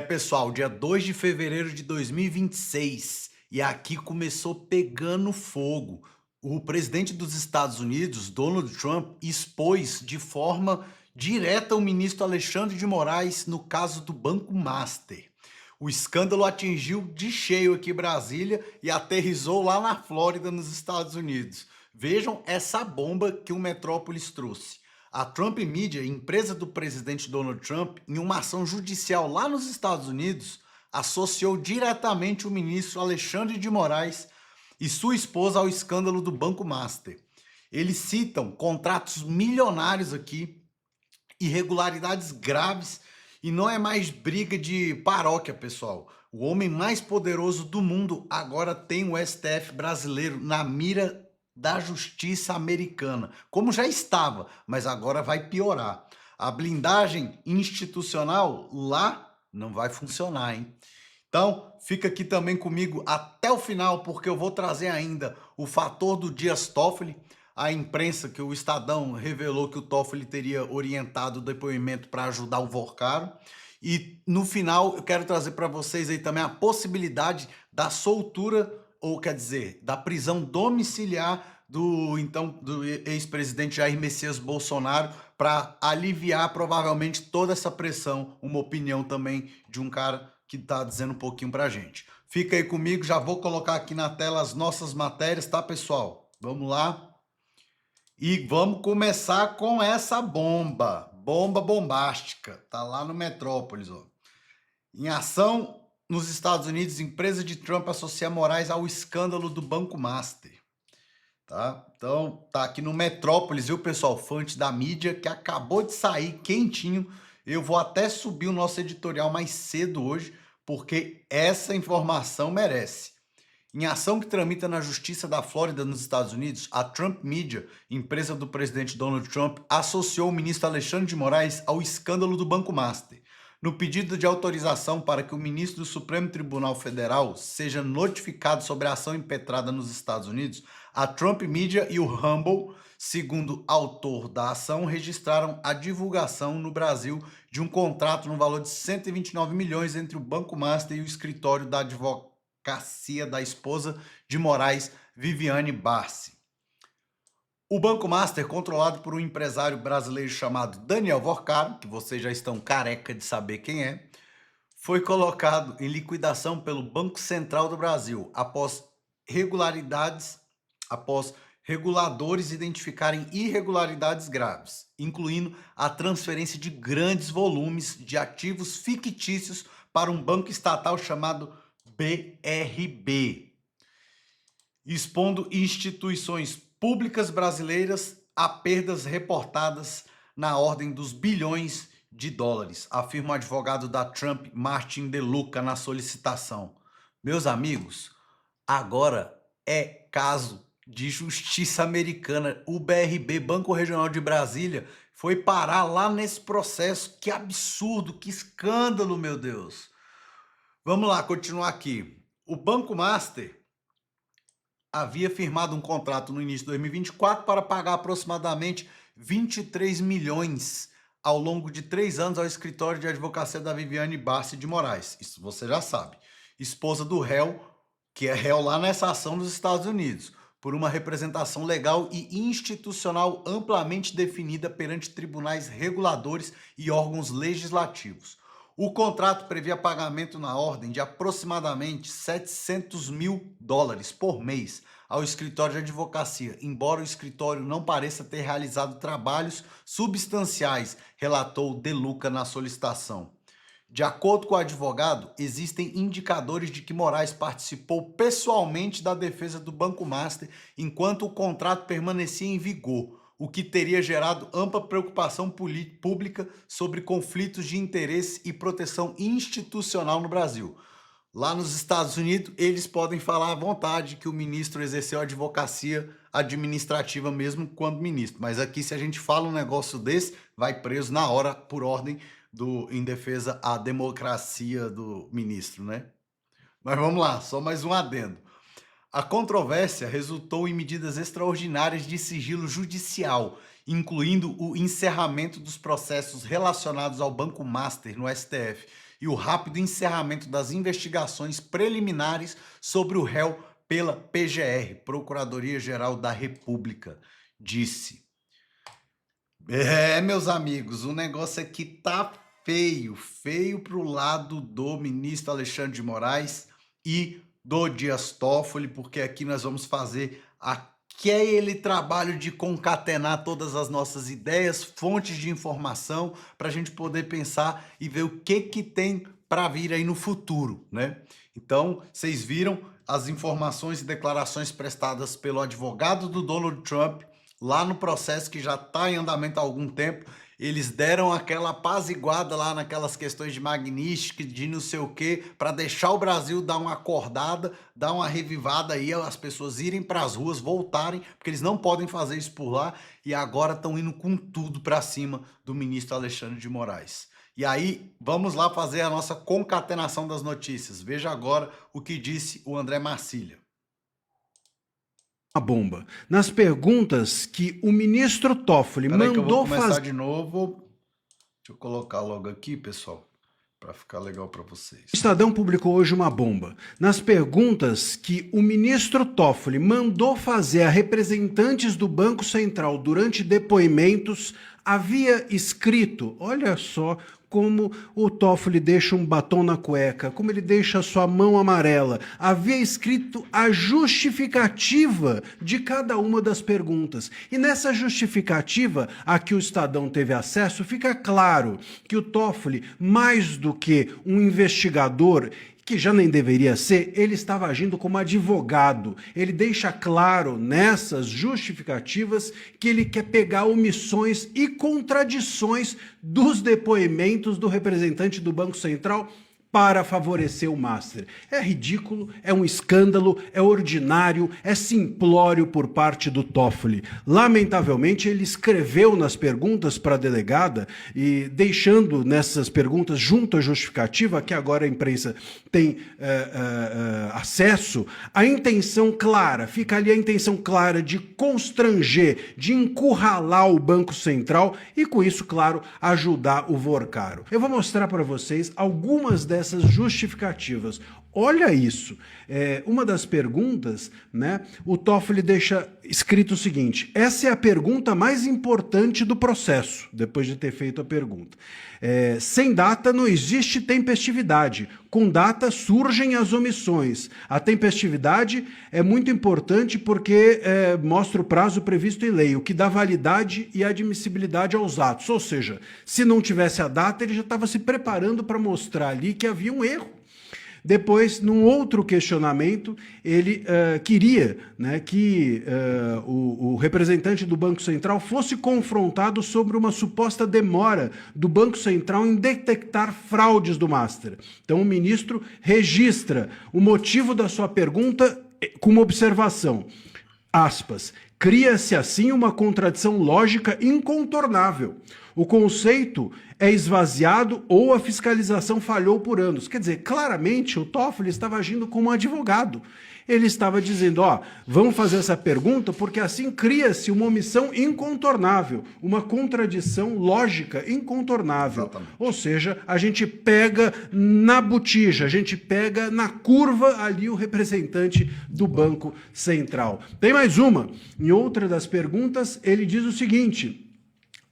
Pessoal, dia 2 de fevereiro de 2026 e aqui começou pegando fogo. O presidente dos Estados Unidos, Donald Trump, expôs de forma direta o ministro Alexandre de Moraes no caso do Banco Master. O escândalo atingiu de cheio aqui Brasília e aterrissou lá na Flórida, nos Estados Unidos. Vejam essa bomba que o Metrópolis trouxe. A Trump Media, empresa do presidente Donald Trump, em uma ação judicial lá nos Estados Unidos, associou diretamente o ministro Alexandre de Moraes e sua esposa ao escândalo do Banco Master. Eles citam contratos milionários aqui, irregularidades graves, e não é mais briga de paróquia, pessoal. O homem mais poderoso do mundo agora tem o STF brasileiro na mira da justiça americana, como já estava, mas agora vai piorar. A blindagem institucional lá não vai funcionar, hein? Então, fica aqui também comigo até o final, porque eu vou trazer ainda o fator do Dias Toffoli, a imprensa que o Estadão revelou que o Toffoli teria orientado o depoimento para ajudar o Vorcaro. E no final eu quero trazer para vocês aí também a possibilidade da soltura, ou quer dizer, da prisão domiciliar do ex-presidente Jair Messias Bolsonaro, para aliviar provavelmente toda essa pressão, uma opinião também de um cara que está dizendo um pouquinho para a gente. Fica aí comigo, já vou colocar aqui na tela as nossas matérias, tá, pessoal? Vamos lá. E vamos começar com essa bomba bombástica, tá lá no Metrópolis, ó. Em ação nos Estados Unidos, empresa de Trump associa Moraes ao escândalo do Banco Master, tá? Então, tá aqui no Metrópolis, viu, pessoal? Fonte da mídia que acabou de sair quentinho. Eu vou até subir o nosso editorial mais cedo hoje, porque essa informação merece. Em ação que tramita na Justiça da Flórida, nos Estados Unidos, a Trump Media, empresa do presidente Donald Trump, associou o ministro Alexandre de Moraes ao escândalo do Banco Master. No pedido de autorização para que o ministro do Supremo Tribunal Federal seja notificado sobre a ação impetrada nos Estados Unidos, a Trump Media e o Rumble, segundo autor da ação, registraram a divulgação no Brasil de um contrato no valor de 129 milhões entre o Banco Master e o escritório da advocacia da esposa de Moraes, Viviane Barsi. O Banco Master, controlado por um empresário brasileiro chamado Daniel Vorcaro, que vocês já estão careca de saber quem é, foi colocado em liquidação pelo Banco Central do Brasil após reguladores identificarem irregularidades graves, incluindo a transferência de grandes volumes de ativos fictícios para um banco estatal chamado BRB, expondo instituições públicas brasileiras a perdas reportadas na ordem dos bilhões de dólares, afirma o advogado da Trump, Martin De Luca, na solicitação. Meus amigos, agora é caso de justiça americana. O BRB, Banco Regional de Brasília, foi parar lá nesse processo. Que absurdo, que escândalo, meu Deus. Vamos lá, continuar aqui. O Banco Master havia firmado um contrato no início de 2024 para pagar aproximadamente 23 milhões ao longo de 3 anos ao escritório de advocacia da Viviane Barsi de Moraes. Isso você já sabe. Esposa do réu, que é réu lá nessa ação dos Estados Unidos, por uma representação legal e institucional amplamente definida perante tribunais reguladores e órgãos legislativos. O contrato previa pagamento na ordem de aproximadamente 700 mil dólares por mês ao escritório de advocacia, embora o escritório não pareça ter realizado trabalhos substanciais, relatou De Luca na solicitação. De acordo com o advogado, existem indicadores de que Moraes participou pessoalmente da defesa do Banco Master enquanto o contrato permanecia em vigor, o que teria gerado ampla preocupação pública sobre conflitos de interesse e proteção institucional no Brasil. Lá nos Estados Unidos, eles podem falar à vontade que o ministro exerceu advocacia administrativa mesmo quando ministro. Mas aqui, se a gente fala um negócio desse, vai preso na hora por ordem em defesa à democracia do ministro, né? Mas vamos lá, só mais um adendo. A controvérsia resultou em medidas extraordinárias de sigilo judicial incluindo o encerramento dos processos relacionados ao Banco Master no STF e o rápido encerramento das investigações preliminares sobre o réu pela PGR, Procuradoria-Geral da República, disse. Meus amigos, o negócio aqui tá feio pro lado do ministro Alexandre de Moraes e do Dias Toffoli, porque aqui nós vamos fazer aquele trabalho de concatenar todas as nossas ideias, fontes de informação, para a gente poder pensar e ver o que tem para vir aí no futuro, né? Então, vocês viram as informações e declarações prestadas pelo advogado do Donald Trump, lá no processo que já está em andamento há algum tempo. Eles deram aquela apaziguada lá naquelas questões de Magnitsky, de não sei o quê, para deixar o Brasil dar uma acordada, dar uma revivada aí, as pessoas irem para as ruas, voltarem, porque eles não podem fazer isso por lá, e agora estão indo com tudo para cima do ministro Alexandre de Moraes. E aí, vamos lá fazer a nossa concatenação das notícias. Veja agora o que disse o André Marcília. A bomba. Nas perguntas que o ministro Toffoli mandou fazer de novo. Deixa eu colocar logo aqui, pessoal, para ficar legal para vocês. O Estadão publicou hoje uma bomba. Nas perguntas que o ministro Toffoli mandou fazer a representantes do Banco Central durante depoimentos, havia escrito, olha só como o Toffoli deixa um batom na cueca, como ele deixa a sua mão amarela. Havia escrito a justificativa de cada uma das perguntas. E nessa justificativa, a que o Estadão teve acesso, fica claro que o Toffoli, mais do que um investigador, que já nem deveria ser, ele estava agindo como advogado. Ele deixa claro nessas justificativas que ele quer pegar omissões e contradições dos depoimentos do representante do Banco Central para favorecer o Master. É ridículo, é um escândalo, é ordinário, é simplório por parte do Toffoli. Lamentavelmente, ele escreveu nas perguntas para a delegada e deixando nessas perguntas, junto à justificativa, que agora a imprensa tem acesso, a intenção clara, fica ali a intenção clara de constranger, de encurralar o Banco Central e, com isso, claro, ajudar o Vorcaro. Eu vou mostrar para vocês algumas dessas justificativas. Olha isso. Uma das perguntas, né, o Toffoli deixa escrito o seguinte: essa é a pergunta mais importante do processo, depois de ter feito a pergunta. Sem data não existe tempestividade. Com data surgem as omissões. A tempestividade é muito importante porque mostra o prazo previsto em lei, o que dá validade e admissibilidade aos atos. Ou seja, se não tivesse a data, ele já estava se preparando para mostrar ali que havia um erro. Depois, num outro questionamento, ele queria, né, que o representante do Banco Central fosse confrontado sobre uma suposta demora do Banco Central em detectar fraudes do Master. Então, o ministro registra o motivo da sua pergunta com uma observação. Aspas. Cria-se assim uma contradição lógica incontornável. O conceito é esvaziado ou a fiscalização falhou por anos. Quer dizer, claramente o Toffoli estava agindo como advogado. Ele estava dizendo, vamos fazer essa pergunta porque assim cria-se uma omissão incontornável, uma contradição lógica incontornável. Exatamente. Ou seja, a gente pega na botija, a gente pega na curva ali o representante do Banco Central. Tem mais uma. Em outra das perguntas, ele diz o seguinte...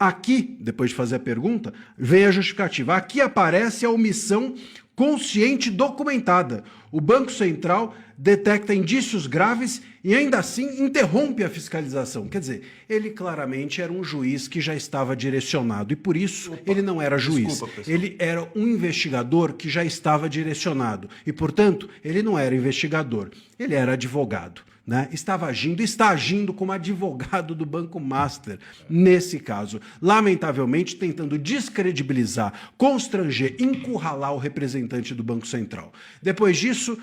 Aqui, depois de fazer a pergunta, vem a justificativa. Aqui aparece a omissão consciente documentada. O Banco Central detecta indícios graves e ainda assim interrompe a fiscalização. Quer dizer, ele claramente era um juiz que já estava direcionado e por isso ele não era juiz. Ele era um investigador que já estava direcionado e, portanto, ele não era investigador, ele era advogado. Né? Está agindo como advogado do Banco Master, nesse caso. Lamentavelmente, tentando descredibilizar, constranger, encurralar o representante do Banco Central. Depois disso,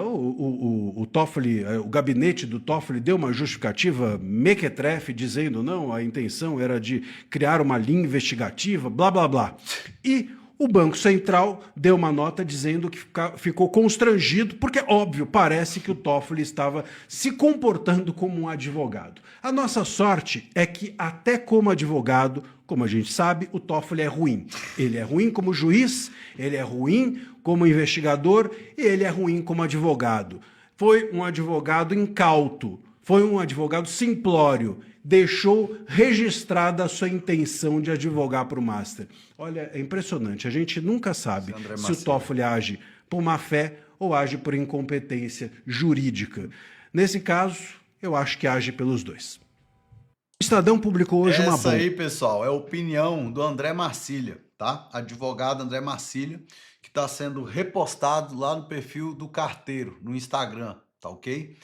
o Toffoli, o gabinete do Toffoli deu uma justificativa mequetrefe, dizendo, não, a intenção era de criar uma linha investigativa, blá, blá, blá. E o Banco Central deu uma nota dizendo que ficou constrangido, porque, óbvio, parece que o Toffoli estava se comportando como um advogado. A nossa sorte é que, até como advogado, como a gente sabe, o Toffoli é ruim. Ele é ruim como juiz, ele é ruim como investigador e ele é ruim como advogado. Foi um advogado incauto, foi um advogado simplório, deixou registrada a sua intenção de advogar para o Master. Olha, é impressionante, a gente nunca sabe se o Toffoli age por má fé ou age por incompetência jurídica. Nesse caso, eu acho que age pelos dois. O Estadão publicou hoje uma Essa aí, pessoal, é a opinião do André Marcília, tá? Advogado André Marcília, que está sendo repostado lá no perfil do Carteiro, no Instagram, tá ok?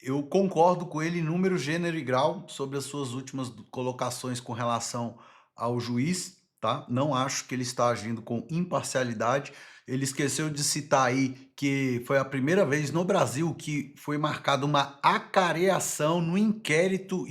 Eu concordo com ele em número, gênero e grau sobre as suas últimas colocações com relação ao juiz, tá? Não acho que ele está agindo com imparcialidade. Ele esqueceu de citar aí que foi a primeira vez no Brasil que foi marcada uma acareação no inquérito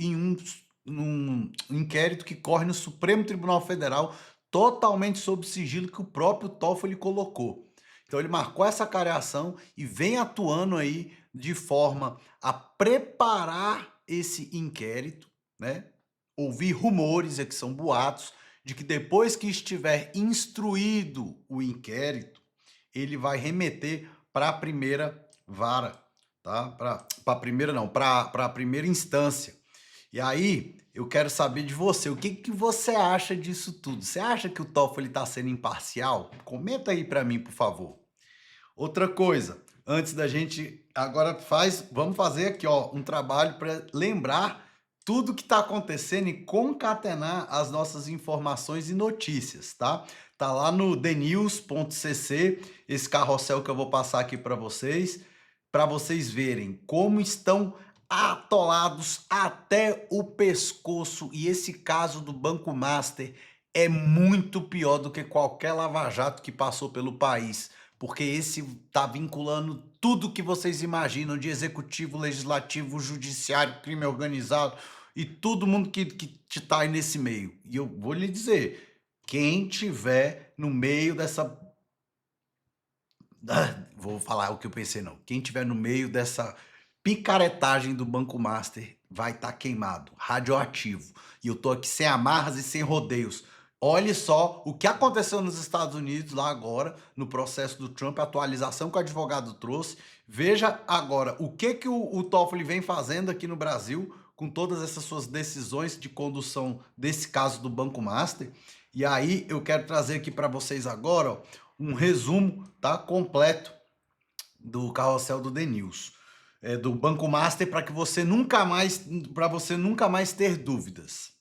num inquérito que corre no Supremo Tribunal Federal, totalmente sob sigilo que o próprio Toffoli colocou. Então ele marcou essa acareação e vem atuando aí de forma a preparar esse inquérito, né? Ouvir rumores, que são boatos, de que depois que estiver instruído o inquérito, ele vai remeter para a primeira vara, tá? Para a primeira não, para a primeira instância. E aí, eu quero saber de você, o que você acha disso tudo? Você acha que o Toffoli está sendo imparcial? Comenta aí para mim, por favor. Outra coisa, antes da gente agora vamos fazer aqui, ó, um trabalho para lembrar tudo que está acontecendo e concatenar as nossas informações e notícias, tá? Tá lá no thenews.cc, esse carrossel que eu vou passar aqui para vocês verem como estão atolados até o pescoço. E esse caso do Banco Master é muito pior do que qualquer lava-jato que passou pelo país, porque esse tá vinculando tudo que vocês imaginam de executivo, legislativo, judiciário, crime organizado e todo mundo que tá aí nesse meio. E eu vou lhe dizer, quem tiver no meio dessa... vou falar o que eu pensei não. Quem tiver no meio dessa picaretagem do Banco Master vai estar queimado, radioativo. E eu tô aqui sem amarras e sem rodeios. Olhe só o que aconteceu nos Estados Unidos lá agora, no processo do Trump, a atualização que o advogado trouxe. Veja agora o que o Toffoli vem fazendo aqui no Brasil com todas essas suas decisões de condução desse caso do Banco Master. E aí eu quero trazer aqui para vocês agora, ó, um resumo, tá, completo do carrossel do The News, do Banco Master, para você nunca mais ter dúvidas.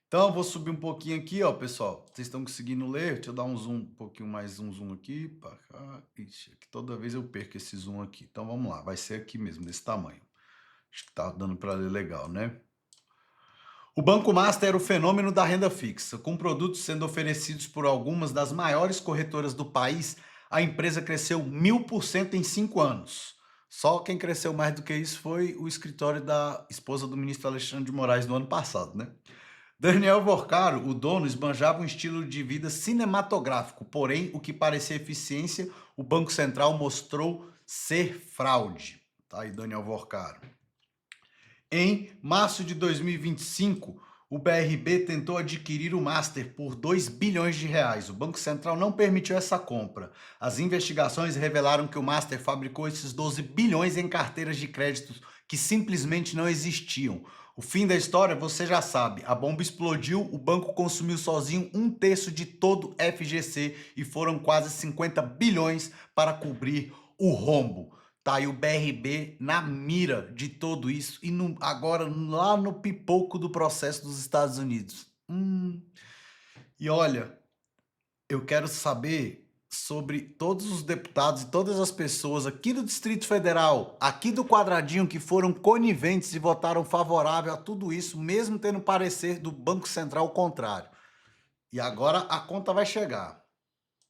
Então, eu vou subir um pouquinho aqui, ó, pessoal. Vocês estão conseguindo ler? Deixa eu dar um zoom, um pouquinho mais um zoom aqui. Pra cá. Ixi, aqui toda vez eu perco esse zoom aqui. Então, vamos lá. Vai ser aqui mesmo, desse tamanho. Acho que tá dando para ler legal, né? O Banco Master era o fenômeno da renda fixa. Com produtos sendo oferecidos por algumas das maiores corretoras do país, a empresa cresceu 1000% em 5 anos. Só quem cresceu mais do que isso foi o escritório da esposa do ministro Alexandre de Moraes no ano passado, né? Daniel Vorcaro, o dono, esbanjava um estilo de vida cinematográfico, porém, o que parecia eficiência, o Banco Central mostrou ser fraude. Tá aí, Daniel Vorcaro. Em março de 2025, o BRB tentou adquirir o Master por 2 bilhões de reais. O Banco Central não permitiu essa compra. As investigações revelaram que o Master fabricou esses 12 bilhões em carteiras de créditos que simplesmente não existiam. O fim da história você já sabe, a bomba explodiu, o banco consumiu sozinho 1/3 de todo o FGC e foram quase 50 bilhões para cobrir o rombo. Tá aí o BRB na mira de tudo isso e agora lá no pipoco do processo dos Estados Unidos. E olha, eu quero saber sobre todos os deputados e todas as pessoas aqui do Distrito Federal, aqui do quadradinho, que foram coniventes e votaram favorável a tudo isso, mesmo tendo parecer do Banco Central o contrário. E agora a conta vai chegar.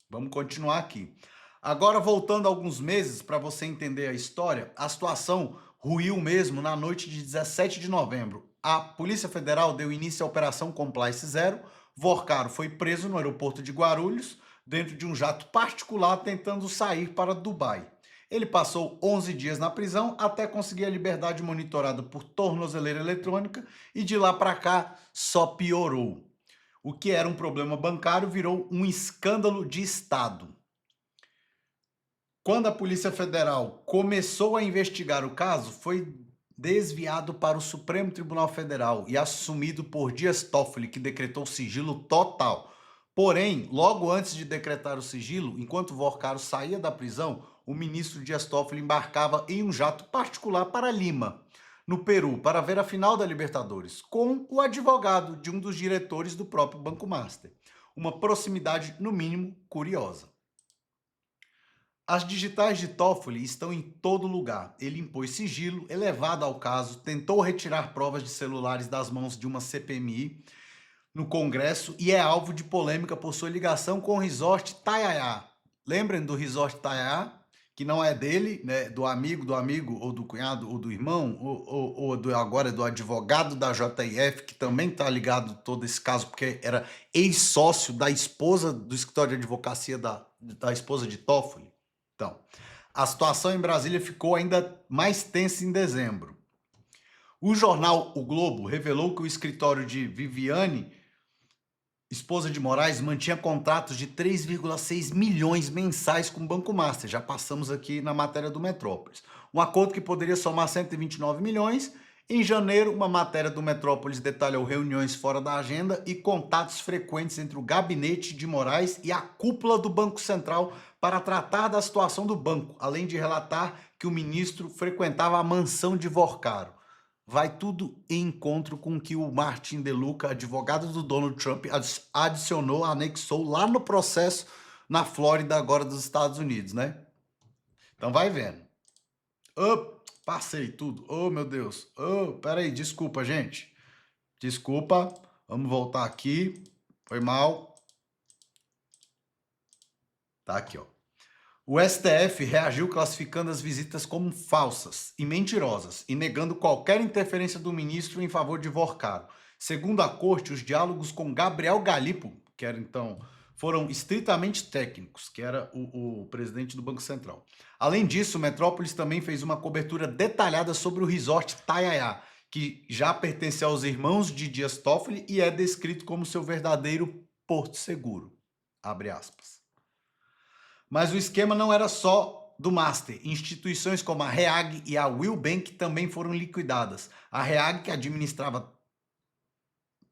Vamos continuar aqui. Agora, voltando alguns meses, para você entender a história, a situação ruiu mesmo na noite de 17 de novembro. A Polícia Federal deu início à Operação Compliance Zero, Vorcaro foi preso no aeroporto de Guarulhos, dentro de um jato particular, tentando sair para Dubai. Ele passou 11 dias na prisão até conseguir a liberdade monitorada por tornozeleira eletrônica e de lá para cá só piorou. O que era um problema bancário virou um escândalo de Estado. Quando a Polícia Federal começou a investigar o caso, foi desviado para o Supremo Tribunal Federal e assumido por Dias Toffoli, que decretou sigilo total. Porém, logo antes de decretar o sigilo, enquanto Vorcaro saía da prisão, o ministro Dias Toffoli embarcava em um jato particular para Lima, no Peru, para ver a final da Libertadores, com o advogado de um dos diretores do próprio Banco Master. Uma proximidade, no mínimo, curiosa. As digitais de Toffoli estão em todo lugar. Ele impôs sigilo, elevado ao caso, tentou retirar provas de celulares das mãos de uma CPMI no Congresso e é alvo de polêmica por sua ligação com o Resort Taiaiá. Lembrem do Resort Taiaiá? Que não é dele, né? Do amigo, ou do cunhado, ou do irmão, agora do advogado da JF, que também está ligado a todo esse caso, porque era ex-sócio da esposa do escritório de advocacia da esposa de Toffoli. Então, a situação em Brasília ficou ainda mais tensa em dezembro. O jornal O Globo revelou que o escritório de Viviane, esposa de Moraes, mantinha contratos de 3,6 milhões mensais com o Banco Master. Já passamos aqui na matéria do Metrópolis. Um acordo que poderia somar 129 milhões. Em janeiro, uma matéria do Metrópolis detalhou reuniões fora da agenda e contatos frequentes entre o gabinete de Moraes e a cúpula do Banco Central para tratar da situação do banco, além de relatar que o ministro frequentava a mansão de Vorcaro. Vai tudo em encontro com o que o Martin De Luca, advogado do Donald Trump, adicionou, anexou lá no processo na Flórida, agora dos Estados Unidos, né? Então vai vendo. Passei tudo. Oh, meu Deus. Peraí, desculpa, gente. Desculpa. Vamos voltar aqui. Foi mal. Tá aqui, ó. O STF reagiu classificando as visitas como falsas e mentirosas e negando qualquer interferência do ministro em favor de Vorcaro. Segundo a corte, os diálogos com Gabriel Gallipo, que era então, foram estritamente técnicos, que era o presidente do Banco Central. Além disso, o Metrópolis também fez uma cobertura detalhada sobre o Resort Taiaiá, que já pertence aos irmãos de Dias Toffoli e é descrito como seu verdadeiro porto seguro. Abre aspas. Mas o esquema não era só do Master. Instituições como a REAG e a Will Bank também foram liquidadas. A REAG, que administrava...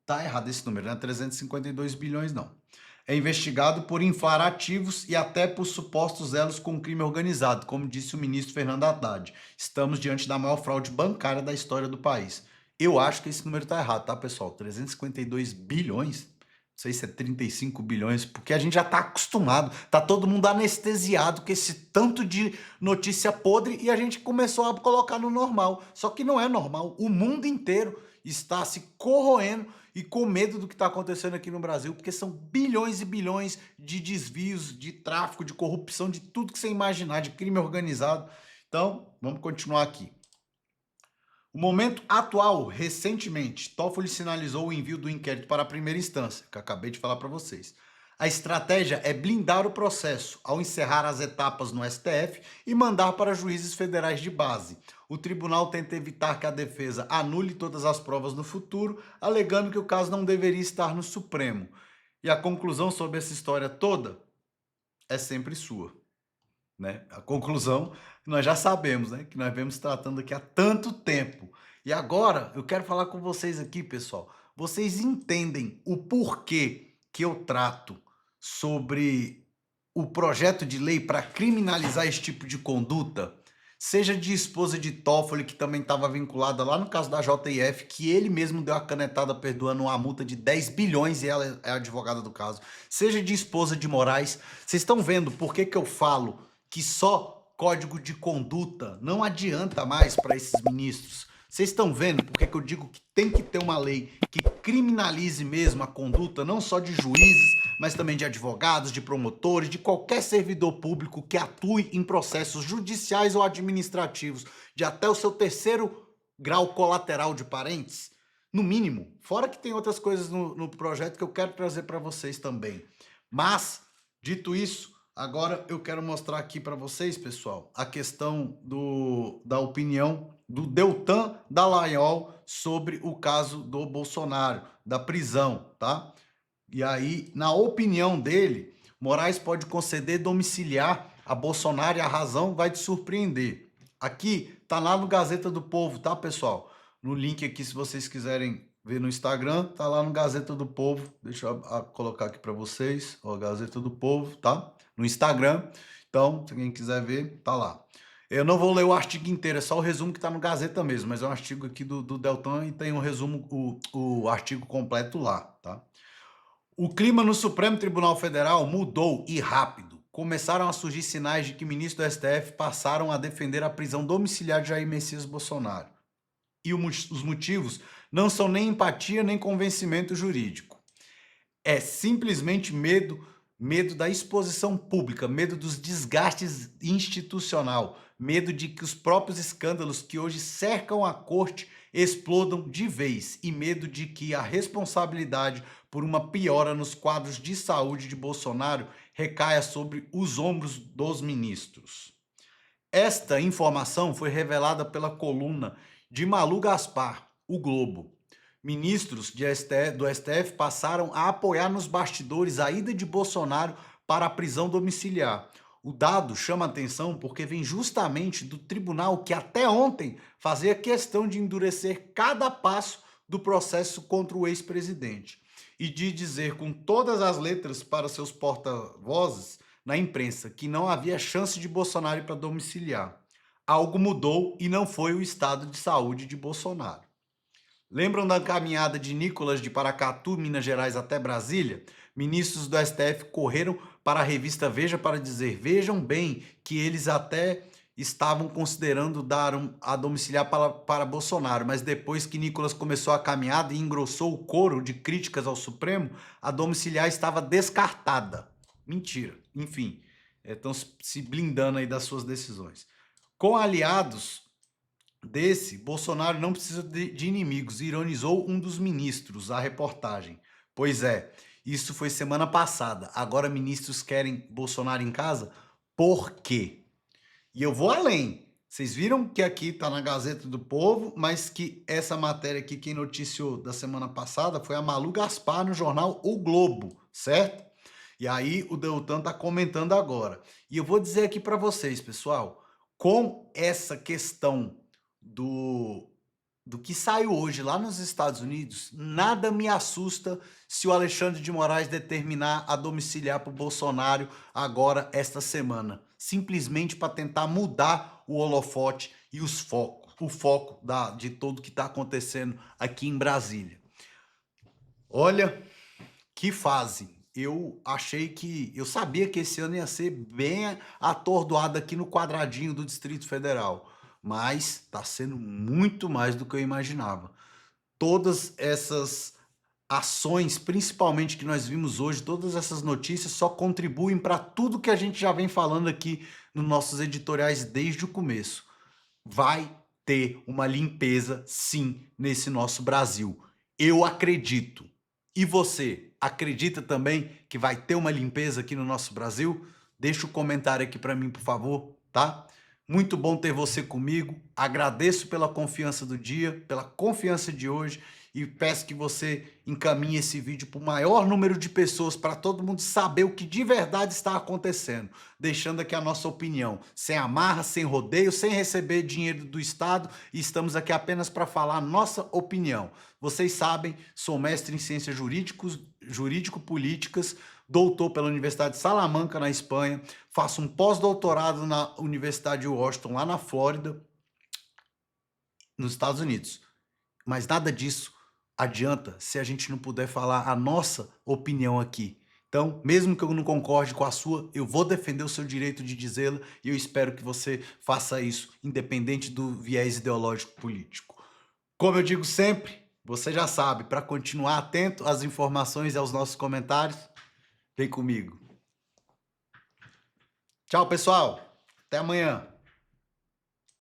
Tá errado esse número, não é 352 bilhões, não. É investigado por inflar ativos e até por supostos elos com o crime organizado, como disse o ministro Fernando Haddad. Estamos diante da maior fraude bancária da história do país. Eu acho que esse número tá errado, tá, pessoal? 352 bilhões? Não sei se é 35 bilhões, porque a gente já tá acostumado, tá todo mundo anestesiado com esse tanto de notícia podre e a gente começou a colocar no normal. Só que não é normal. O mundo inteiro está se corroendo e com medo do que está acontecendo aqui no Brasil, porque são bilhões e bilhões de desvios, de tráfico, de corrupção, de tudo que você imaginar, de crime organizado. Então, vamos continuar aqui. O momento atual, recentemente, Toffoli sinalizou o envio do inquérito para a primeira instância, que eu acabei de falar para vocês. A estratégia é blindar o processo, ao encerrar as etapas no STF e mandar para juízes federais de base. O tribunal tenta evitar que a defesa anule todas as provas no futuro, alegando que o caso não deveria estar no Supremo. E a conclusão sobre essa história toda é sempre sua. Né? A conclusão, nós já sabemos, né? Que nós vemos tratando aqui há tanto tempo. E agora, eu quero falar com vocês aqui, pessoal. Vocês entendem o porquê que eu trato sobre o projeto de lei para criminalizar esse tipo de conduta? Seja de esposa de Toffoli, que também estava vinculada lá no caso da JF, que ele mesmo deu a canetada perdoando uma multa de 10 bilhões e ela é a advogada do caso. Seja de esposa de Moraes. Vocês estão vendo por que eu falo que só código de conduta não adianta mais para esses ministros? Vocês estão vendo por que eu digo que tem que ter uma lei que criminalize mesmo a conduta, não só de juízes, mas também de advogados, de promotores, de qualquer servidor público que atue em processos judiciais ou administrativos, de até o seu terceiro grau colateral de parentes? No mínimo. Fora que tem outras coisas no projeto que eu quero trazer para vocês também. Mas, dito isso, agora eu quero mostrar aqui para vocês, pessoal, a questão da opinião do Deltan Dallagnol sobre o caso do Bolsonaro, da prisão, tá? E aí, na opinião dele, Moraes pode conceder domiciliar a Bolsonaro e a razão vai te surpreender. Aqui, tá lá no Gazeta do Povo, tá, pessoal? No link aqui, se vocês quiserem ver no Instagram, tá lá no Gazeta do Povo. Deixa eu colocar aqui para vocês, ó, Gazeta do Povo, tá? No Instagram. Então, se alguém quiser ver, tá lá. Eu não vou ler o artigo inteiro, é só o resumo que tá no Gazeta mesmo, mas é um artigo aqui do Deltan e tem um resumo, o artigo completo lá, tá? O clima no Supremo Tribunal Federal mudou e rápido. Começaram a surgir sinais de que ministros do STF passaram a defender a prisão domiciliar de Jair Messias Bolsonaro. E os motivos não são nem empatia nem convencimento jurídico. É simplesmente medo da exposição pública, medo dos desgastes institucional, medo de que os próprios escândalos que hoje cercam a corte explodam de vez e medo de que a responsabilidade por uma piora nos quadros de saúde de Bolsonaro recaia sobre os ombros dos ministros. Esta informação foi revelada pela coluna de Malu Gaspar, O Globo. Ministros do STF passaram a apoiar nos bastidores a ida de Bolsonaro para a prisão domiciliar. O dado chama atenção porque vem justamente do tribunal que até ontem fazia questão de endurecer cada passo do processo contra o ex-presidente e de dizer com todas as letras para seus porta-vozes na imprensa que não havia chance de Bolsonaro ir para domiciliar. Algo mudou e não foi o estado de saúde de Bolsonaro. Lembram da caminhada de Nicolas de Paracatu, Minas Gerais, até Brasília? Ministros do STF correram para a revista Veja para dizer, vejam bem, que eles até estavam considerando dar a domiciliar para Bolsonaro, mas depois que Nicolas começou a caminhada e engrossou o coro de críticas ao Supremo, a domiciliar estava descartada. Mentira. Enfim, estão se blindando aí das suas decisões. Com aliados Bolsonaro não precisa de inimigos, ironizou um dos ministros, a reportagem. Pois é, isso foi semana passada. Agora ministros querem Bolsonaro em casa? Por quê? E eu vou além. Vocês viram que aqui está na Gazeta do Povo, mas que essa matéria aqui, quem noticiou da semana passada foi a Malu Gaspar no jornal O Globo, certo? E aí o Deltan está comentando agora. E eu vou dizer aqui para vocês, pessoal, com essa questão do que saiu hoje lá nos Estados Unidos, nada me assusta se o Alexandre de Moraes determinar a domiciliar para o Bolsonaro agora, esta semana. Simplesmente para tentar mudar o holofote e o foco de tudo que está acontecendo aqui em Brasília. Olha, que fase. Eu sabia que esse ano ia ser bem atordoado aqui no quadradinho do Distrito Federal. Mas está sendo muito mais do que eu imaginava. Todas essas ações, principalmente que nós vimos hoje, todas essas notícias só contribuem para tudo que a gente já vem falando aqui nos nossos editoriais desde o começo. Vai ter uma limpeza, sim, nesse nosso Brasil. Eu acredito. E você, acredita também que vai ter uma limpeza aqui no nosso Brasil? Deixa o comentário aqui para mim, por favor, tá? Muito bom ter você comigo. Agradeço pela confiança do dia, pela confiança de hoje e peço que você encaminhe esse vídeo para o maior número de pessoas para todo mundo saber o que de verdade está acontecendo, deixando aqui a nossa opinião, sem amarra, sem rodeio, sem receber dinheiro do Estado e estamos aqui apenas para falar a nossa opinião. Vocês sabem, sou mestre em ciências jurídico-políticas, doutor pela Universidade de Salamanca, na Espanha, faço um pós-doutorado na Universidade de Washington, lá na Flórida, nos Estados Unidos. Mas nada disso adianta se a gente não puder falar a nossa opinião aqui. Então, mesmo que eu não concorde com a sua, eu vou defender o seu direito de dizê-la e eu espero que você faça isso, independente do viés ideológico político. Como eu digo sempre, você já sabe, para continuar atento às informações e aos nossos comentários, vem comigo. Tchau, pessoal. Até amanhã.